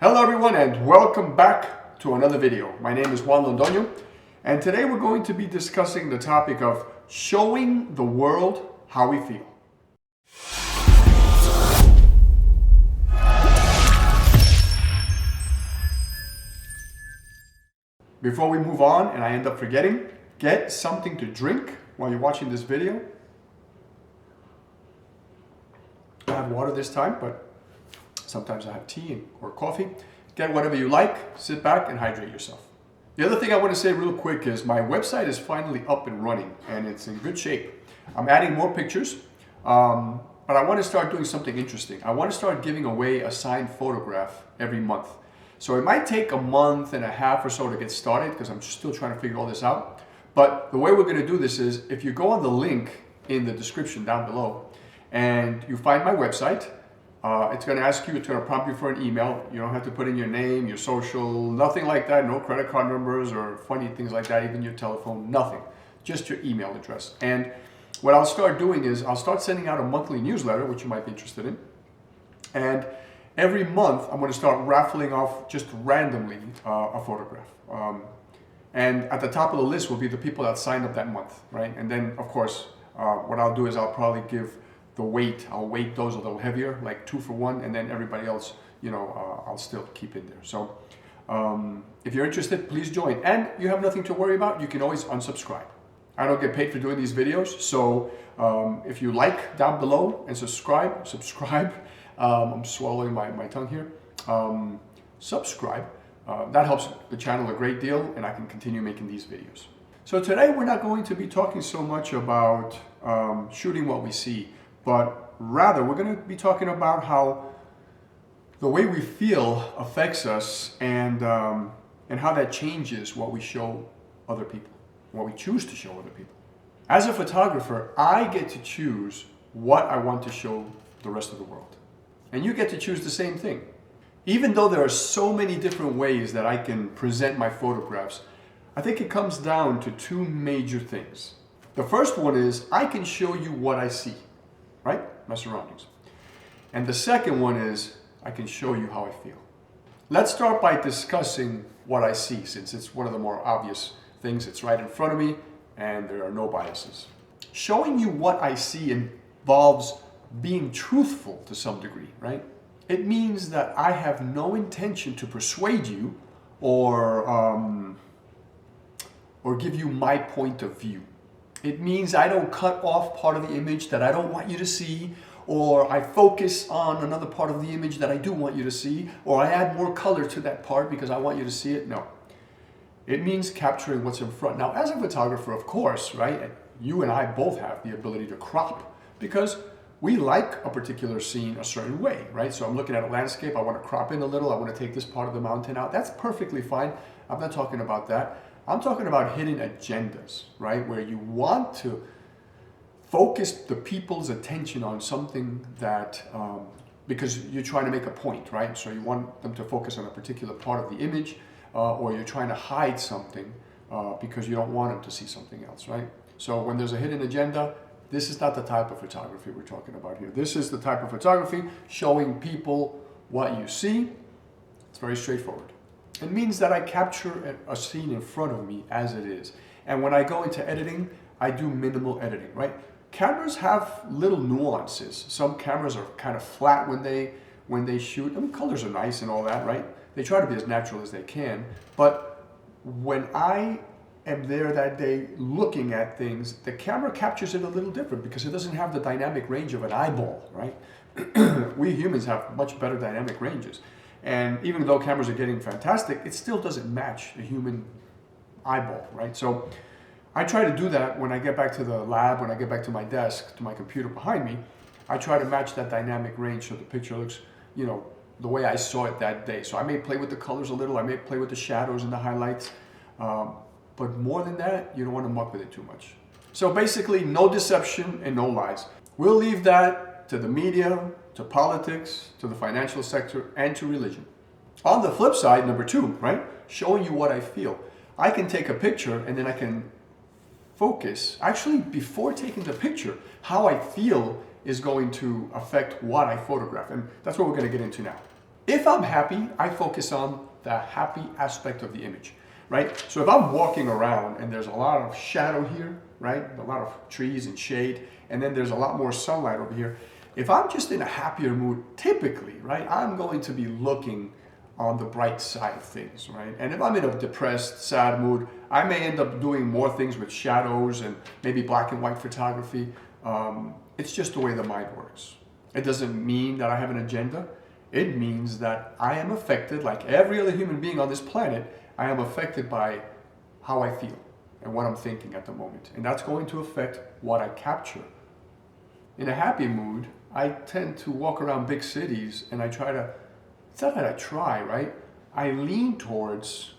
Hello everyone and welcome back to another video. My name is Juan Londoño and today we're going to be discussing the topic of showing the world how we feel. Before we move on and I end up forgetting, get something to drink while you're watching this video. I have water this time, but sometimes I have tea or coffee. Get whatever you like, sit back and hydrate yourself. The other thing I want to say real quick is my website is finally up and running and it's in good shape. I'm adding more pictures, but I want to start doing something interesting. I want to start giving away a signed photograph every month. So it might take a month and a half or so to get started because I'm still trying to figure all this out. But the way we're going to do this is if you go on the link in the description down below and you find my website, it's going to ask you, it's going to prompt you for an email. You don't have to put in your name, your social, nothing like that. No credit card numbers or funny things like that, even your telephone, nothing. Just your email address. And what I'll start doing is I'll start sending out a monthly newsletter, which you might be interested in. And every month I'm going to start raffling off just randomly a photograph. And at the top of the list will be the people that signed up that month, right? And then, of course, what I'll do is I'll probably give the weight, I'll weight those a little heavier, like 2 for 1, and then everybody else, I'll still keep in there. So if you're interested, please join. And you have nothing to worry about, you can always unsubscribe. I don't get paid for doing these videos, so if you like down below and subscribe, I'm swallowing my tongue here, subscribe. That helps the channel a great deal and I can continue making these videos. So today we're not going to be talking so much about shooting what we see, but rather we're going to be talking about how the way we feel affects us and how that changes what we show other people, what we choose to show other people. As a photographer, I get to choose what I want to show the rest of the world. And you get to choose the same thing. Even though there are so many different ways that I can present my photographs, I think it comes down to 2 major things. The first one is I can show you what I see, right? My surroundings. And the second one is I can show you how I feel. Let's start by discussing what I see, since it's one of the more obvious things. It's right in front of me and there are no biases. Showing you what I see involves being truthful to some degree, right? It means that I have no intention to persuade you or give you my point of view. It means I don't cut off part of the image that I don't want you to see, or I focus on another part of the image that I do want you to see, or I add more color to that part because I want you to see it. No. It means capturing what's in front. Now, as a photographer, of course, right, you and I both have the ability to crop because we like a particular scene a certain way, right? So I'm looking at a landscape, I want to crop in a little, I want to take this part of the mountain out. That's perfectly fine. I'm not talking about that. I'm talking about hidden agendas, right? Where you want to focus the people's attention on something that, because you're trying to make a point, right? So you want them to focus on a particular part of the image, or you're trying to hide something because you don't want them to see something else, right? So when there's a hidden agenda, this is not the type of photography we're talking about here. This is the type of photography showing people what you see. It's very straightforward. It means that I capture a scene in front of me as it is. And when I go into editing, I do minimal editing, right? Cameras have little nuances. Some cameras are kind of flat when they shoot. I mean, colors are nice and all that, right? They try to be as natural as they can. But when I am there that day looking at things, the camera captures it a little different because it doesn't have the dynamic range of an eyeball, right? We humans have much better dynamic ranges. And even though cameras are getting fantastic, it still doesn't match the human eyeball, right? So I try to do that when I get back to the lab, when I get back to my desk, to my computer behind me. I try to match that dynamic range so the picture looks, the way I saw it that day. So I may play with the colors a little, I may play with the shadows and the highlights, but more than that, you don't want to muck with it too much. So basically, no deception and no lies. We'll leave that to the media, to politics, to the financial sector, and to religion. On the flip side, number 2, right? Showing you what I feel. I can take a picture and then I can focus, actually before taking the picture, how I feel is going to affect what I photograph. And that's what we're going to get into now. If I'm happy, I focus on the happy aspect of the image, right? So if I'm walking around and there's a lot of shadow here, right? A lot of trees and shade, and then there's a lot more sunlight over here. If I'm just in a happier mood, typically, right, I'm going to be looking on the bright side of things, right? And if I'm in a depressed, sad mood, I may end up doing more things with shadows and maybe black and white photography. It's just the way the mind works. It doesn't mean that I have an agenda. It means that I am affected, like every other human being on this planet, I am affected by how I feel and what I'm thinking at the moment. And that's going to affect what I capture. In a happy mood, I tend to walk around big cities and I try to, it's not that I try, right? I lean towards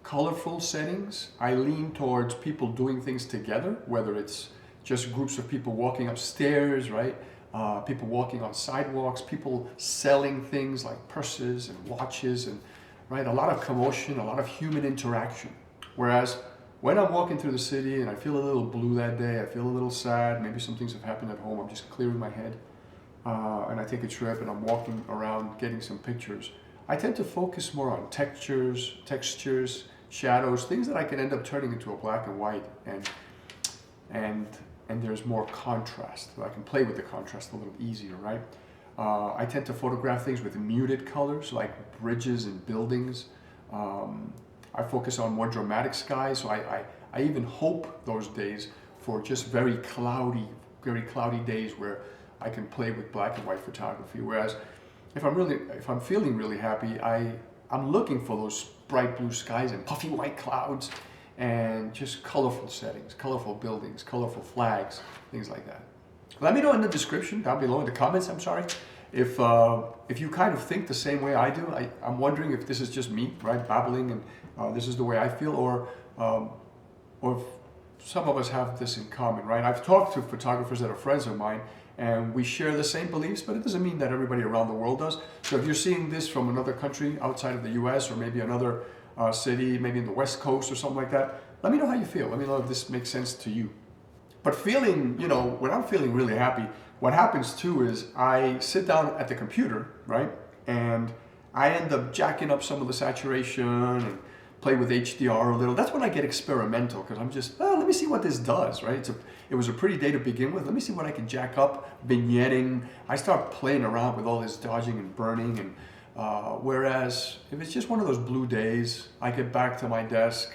colorful settings. I lean towards people doing things together, whether it's just groups of people walking upstairs, right? People walking on sidewalks, people selling things like purses and watches, and right, a lot of commotion, a lot of human interaction. Whereas when I'm walking through the city and I feel a little blue that day, I feel a little sad, maybe some things have happened at home, I'm just clearing my head, and I take a trip and I'm walking around getting some pictures, I tend to focus more on textures, shadows, things that I can end up turning into a black and white, and there's more contrast. I can play with the contrast a little easier, right? I tend to photograph things with muted colors, like bridges and buildings. I focus on more dramatic skies, so I even hope those days for just very cloudy days where I can play with black and white photography. Whereas if I'm feeling really happy, I'm looking for those bright blue skies and puffy white clouds and just colorful settings, colorful buildings, colorful flags, things like that. Let me know in the description down below, in the comments, I'm sorry, if you kind of think the same way I do. I'm wondering if this is just me, right, babbling, and this is the way I feel, or if some of us have this in common, right? I've talked to photographers that are friends of mine, and we share the same beliefs, but it doesn't mean that everybody around the world does. So if you're seeing this from another country outside of the US, or maybe another city, maybe in the West Coast or something like that, let me know how you feel. Let me know if this makes sense to you. But feeling, when I'm feeling really happy, what happens too is I sit down at the computer, right? And I end up jacking up some of the saturation and play with HDR a little. That's when I get experimental, because I'm just, let me see what this does, right? It was a pretty day to begin with. Let me see what I can jack up, vignetting. I start playing around with all this dodging and burning. And whereas if it's just one of those blue days, I get back to my desk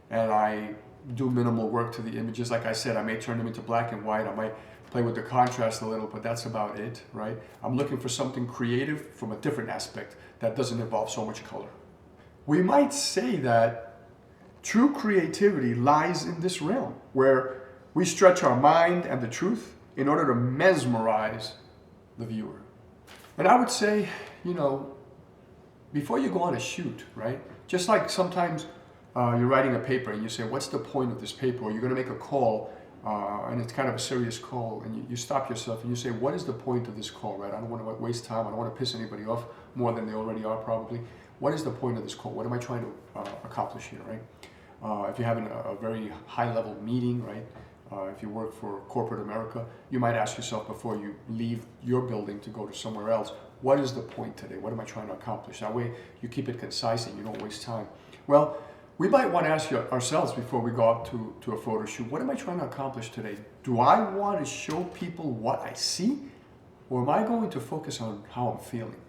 and I do minimal work to the images. Like I said, I may turn them into black and white. I might play with the contrast a little, but that's about it, right? I'm looking for something creative from a different aspect that doesn't involve so much color. We might say that true creativity lies in this realm, where we stretch our mind and the truth in order to mesmerize the viewer. And I would say, before you go on a shoot, right? Just like sometimes you're writing a paper and you say, what's the point of this paper? Or you're going to make a call, and it's kind of a serious call, and you stop yourself and you say, what is the point of this call, right? I don't want to waste time. I don't want to piss anybody off more than they already are probably. What is the point of this call? What am I trying to accomplish here, right? If you're having a very high-level meeting, right? If you work for corporate America, you might ask yourself before you leave your building to go to somewhere else, what is the point today? What am I trying to accomplish? That way you keep it concise and you don't waste time. Well, we might want to ask ourselves before we go out to a photo shoot, what am I trying to accomplish today? Do I want to show people what I see, or am I going to focus on how I'm feeling?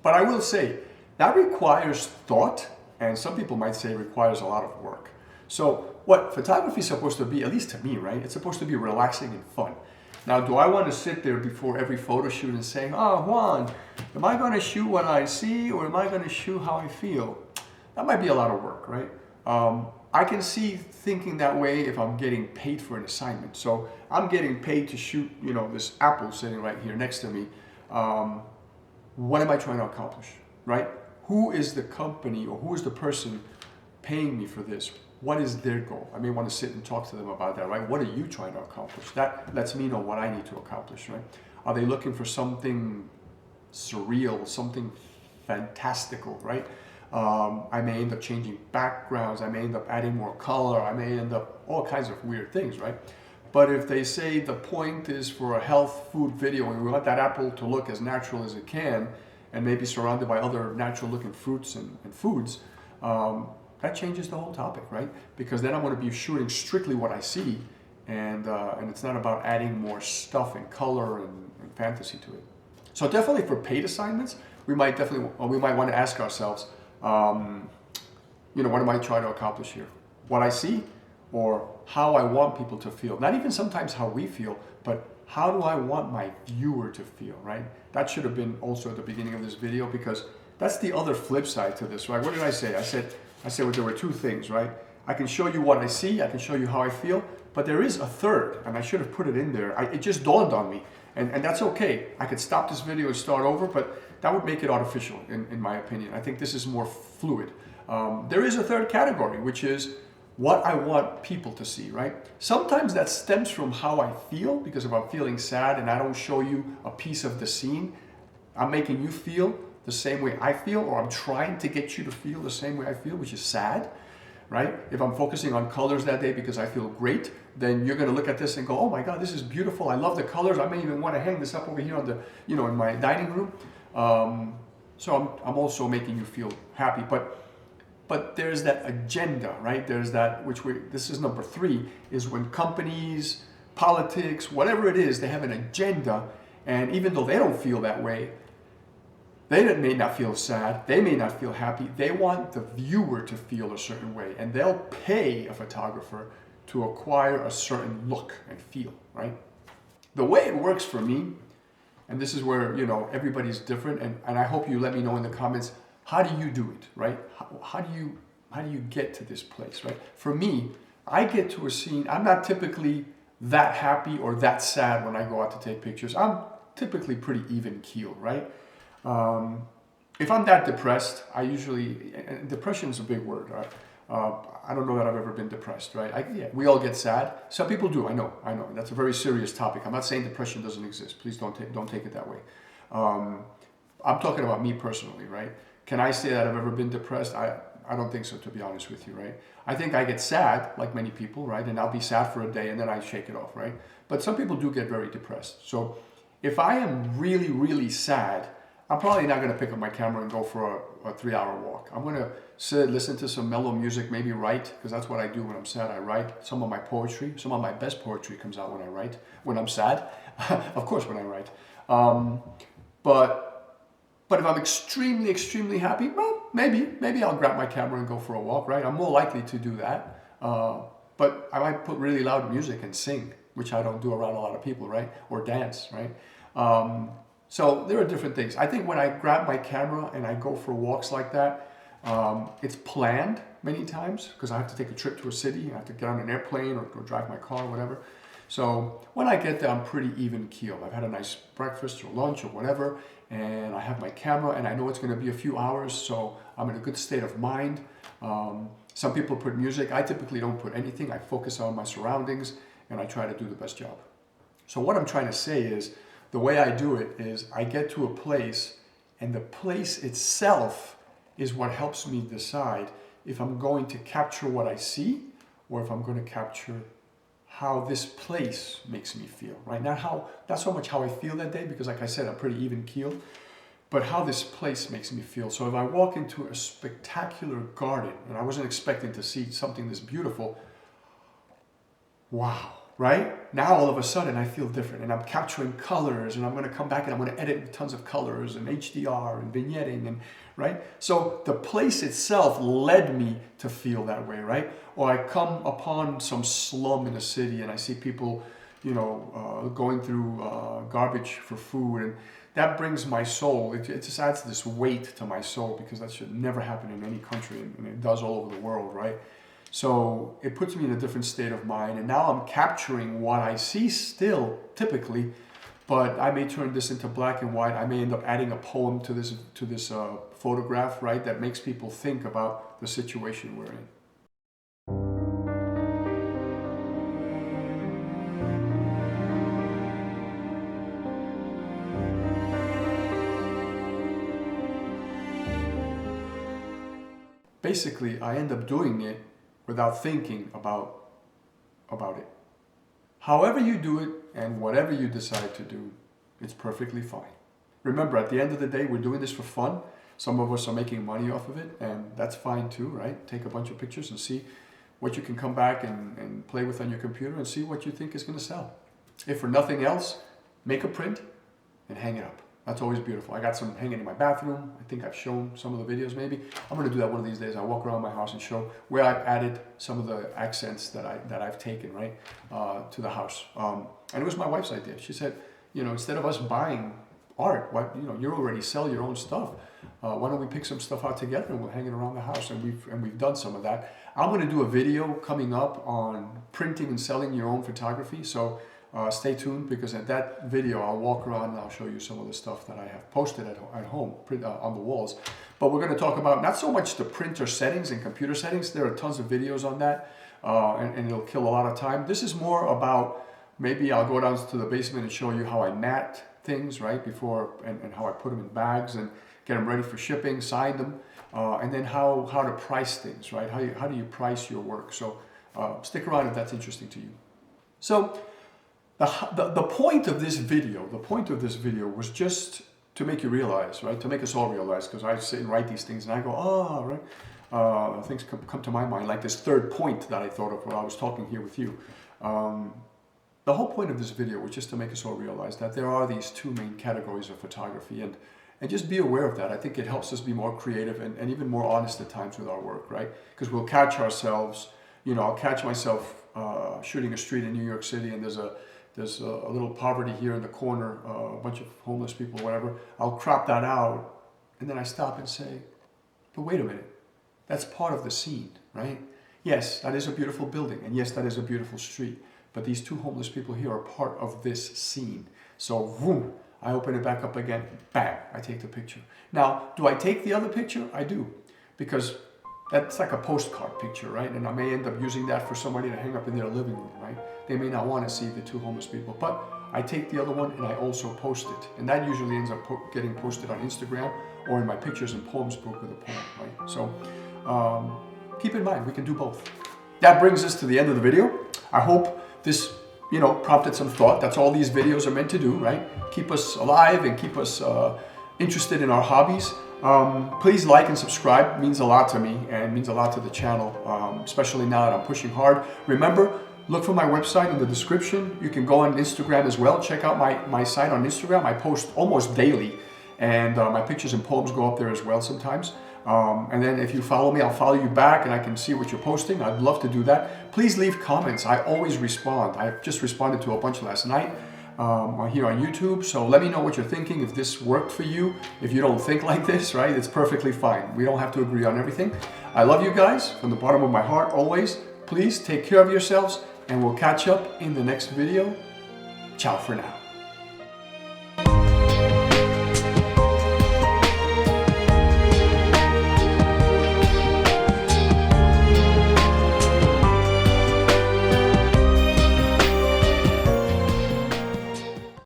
But I will say, that requires thought, and some people might say requires a lot of work. So what photography is supposed to be, at least to me, right? It's supposed to be relaxing and fun. Now, do I want to sit there before every photo shoot and say, oh, Juan, am I going to shoot what I see, or am I going to shoot how I feel? That might be a lot of work, right? I can see thinking that way if I'm getting paid for an assignment. So I'm getting paid to shoot, this apple sitting right here next to me. What am I trying to accomplish, right? Who is the company or who is the person paying me for this? What is their goal? I may want to sit and talk to them about that, right? What are you trying to accomplish? That lets me know what I need to accomplish, right? Are they looking for something surreal, something fantastical, right? I may end up changing backgrounds. I may end up adding more color. I may end up all kinds of weird things, right? But if they say the point is for a health food video and we want that apple to look as natural as it can, and maybe surrounded by other natural looking fruits and foods, that changes the whole topic, right? Because then I'm going to be shooting strictly what I see, and it's not about adding more stuff and color and fantasy to it. So definitely for paid assignments, we might want to ask ourselves, what am I trying to accomplish here? What I see, or how I want people to feel? Not even sometimes how we feel, but how do I want my viewer to feel, right? That should have been also at the beginning of this video, because that's the other flip side to this, right? What did I say? I said well, there were two things, right? I can show you what I see, I can show you how I feel, but there is a third, and I should have put it in there. It just dawned on me, and that's okay. I could stop this video and start over, but that would make it artificial, in my opinion. I think this is more fluid. There is a third category, which is what I want people to see, right? Sometimes that stems from how I feel, because if I'm feeling sad and I don't show you a piece of the scene, I'm making you feel the same way I feel, or I'm trying to get you to feel the same way I feel, which is sad, right? If I'm focusing on colors that day because I feel great, then you're gonna look at this and go, oh my God, this is beautiful. I love the colors. I may even wanna hang this up over here on the, in my dining room. So I'm also making you feel happy, but there's that agenda, right? There's that, this is number 3, is when companies, politics, whatever it is, they have an agenda, and even though they don't feel that way, they may not feel sad, they may not feel happy, they want the viewer to feel a certain way, and they'll pay a photographer to acquire a certain look and feel, right? The way it works for me, and this is where, everybody's different, and I hope you let me know in the comments, how do you do it, right? How do you get to this place, right? For me, I get to a scene, I'm not typically that happy or that sad when I go out to take pictures. I'm typically pretty even keel, right? If I'm that depressed, depression is a big word, right? I don't know that I've ever been depressed, right? We all get sad. Some people do, I know. That's a very serious topic. I'm not saying depression doesn't exist. Please don't take it that way. I'm talking about me personally, right? Can I say that I've ever been depressed? I don't think so, to be honest with you, right? I think I get sad, like many people, right? And I'll be sad for a day and then I shake it off, right? But some people do get very depressed. So if I am really, really sad, I'm probably not going to pick up my camera and go for a 3-hour walk. I'm going to sit, listen to some mellow music, maybe write, because that's what I do when I'm sad. I write some of my poetry. Some of my best poetry comes out when I write. When I'm sad, of course, when I write. But if I'm extremely, extremely happy, well, maybe I'll grab my camera and go for a walk, right? I'm more likely to do that. But I might put really loud music and sing, which I don't do around a lot of people, right? Or dance, right? So there are different things. I think when I grab my camera and I go for walks like that, it's planned many times because I have to take a trip to a city. I have to get on an airplane or drive my car or whatever. So when I get there, I'm pretty even keel. I've had a nice breakfast or lunch or whatever, and I have my camera and I know it's going to be a few hours, so I'm in a good state of mind. Some people put music. I typically don't put anything. I focus on my surroundings and I try to do the best job. So what I'm trying to say is, the way I do it is I get to a place, and the place itself is what helps me decide if I'm going to capture what I see or if I'm going to capture how this place makes me feel, right? Not so much how I feel that day, because like I said, I'm pretty even keeled, but how this place makes me feel. So if I walk into a spectacular garden and I wasn't expecting to see something this beautiful, wow. Right? Now all of a sudden I feel different and I'm capturing colors, and I'm going to come back and I'm going to edit with tons of colors and HDR and vignetting, and right? So the place itself led me to feel that way, right? Or I come upon some slum in a city and I see people, going through garbage for food, and that brings my soul. It just adds this weight to my soul, because that should never happen in any country, and it does all over the world, right? So it puts me in a different state of mind, and now I'm capturing what I see still, typically, but I may turn this into black and white. I may end up adding a poem to this photograph, right, that makes people think about the situation we're in. Basically, I end up doing it without thinking about it. However you do it and whatever you decide to do, it's perfectly fine. remember, at the end of the day, we're doing this for fun. Some of us are making money off of it, and that's fine too, right? Take a bunch of pictures and see what you can come back and play with on your computer and see what you think is going to sell. If for nothing else, make a print and hang it up. That's always beautiful. I got some hanging in my bathroom. I think I've shown some of the videos maybe. I'm going to do that one of these days. I'll walk around my house and show where I've added some of the accents that I've taken, right, to the house. And it was my wife's idea. She said, you know, instead of us buying art, what, you know, you already sell your own stuff. Why don't we pick some stuff out together and we'll hang it around the house? And we've done some of that. I'm going to do a video coming up on printing and selling your own photography. So stay tuned, because at that video I'll walk around and I'll show you some of the stuff that I have posted at home on the walls. But we're going to talk about not so much the printer settings and computer settings. There are tons of videos on that, and it'll kill a lot of time. This is more about, maybe I'll go down to the basement and show you how I mat things, right, before, and how I put them in bags and get them ready for shipping, sign them, and then how to price things, right? How do you price your work? So stick around if that's interesting to you. So the point of this video was just to make you realize, right? To make us all realize, because I sit and write these things and I go, oh, right? Things come to my mind, like this third point that I thought of while I was talking here with you. The whole point of this video was just to make us all realize that there are these two main categories of photography, and just be aware of that. I think it helps us be more creative and even more honest at times with our work, right? Because we'll catch ourselves, you know, I'll catch myself shooting a street in New York City, and there's a little poverty here in the corner, a bunch of homeless people, whatever. I'll crop that out, and then I stop and say, but wait a minute, that's part of the scene, right? Yes, that is a beautiful building, and yes, that is a beautiful street, but these two homeless people here are part of this scene. So, boom, I open it back up again, bang, I take the picture. Now, do I take the other picture? I do, because that's like a postcard picture, right? And I may end up using that for somebody to hang up in their living room, right? They may not want to see the two homeless people, but I take the other one and I also post it. And that usually ends up getting posted on Instagram or in my pictures and poems book with a poem, right? So keep in mind, we can do both. That brings us to the end of the video. I hope this, you know, prompted some thought. That's all these videos are meant to do, right? Keep us alive and keep us interested in our hobbies. Please like and subscribe. It means a lot to me and means a lot to the channel, especially now that I'm pushing hard. Remember, look for my website in the description. You can go on Instagram as well. Check out my site on Instagram. I post almost daily, and my pictures and poems go up there as well sometimes. And then if you follow me, I'll follow you back and I can see what you're posting. I'd love to do that. Please leave comments. I always respond. I just responded to a bunch last night here on YouTube. So let me know what you're thinking, if this worked for you. If you don't think like this, right, it's perfectly fine. We don't have to agree on everything. I love you guys from the bottom of my heart always. Please take care of yourselves, and we'll catch up in the next video. Ciao for now.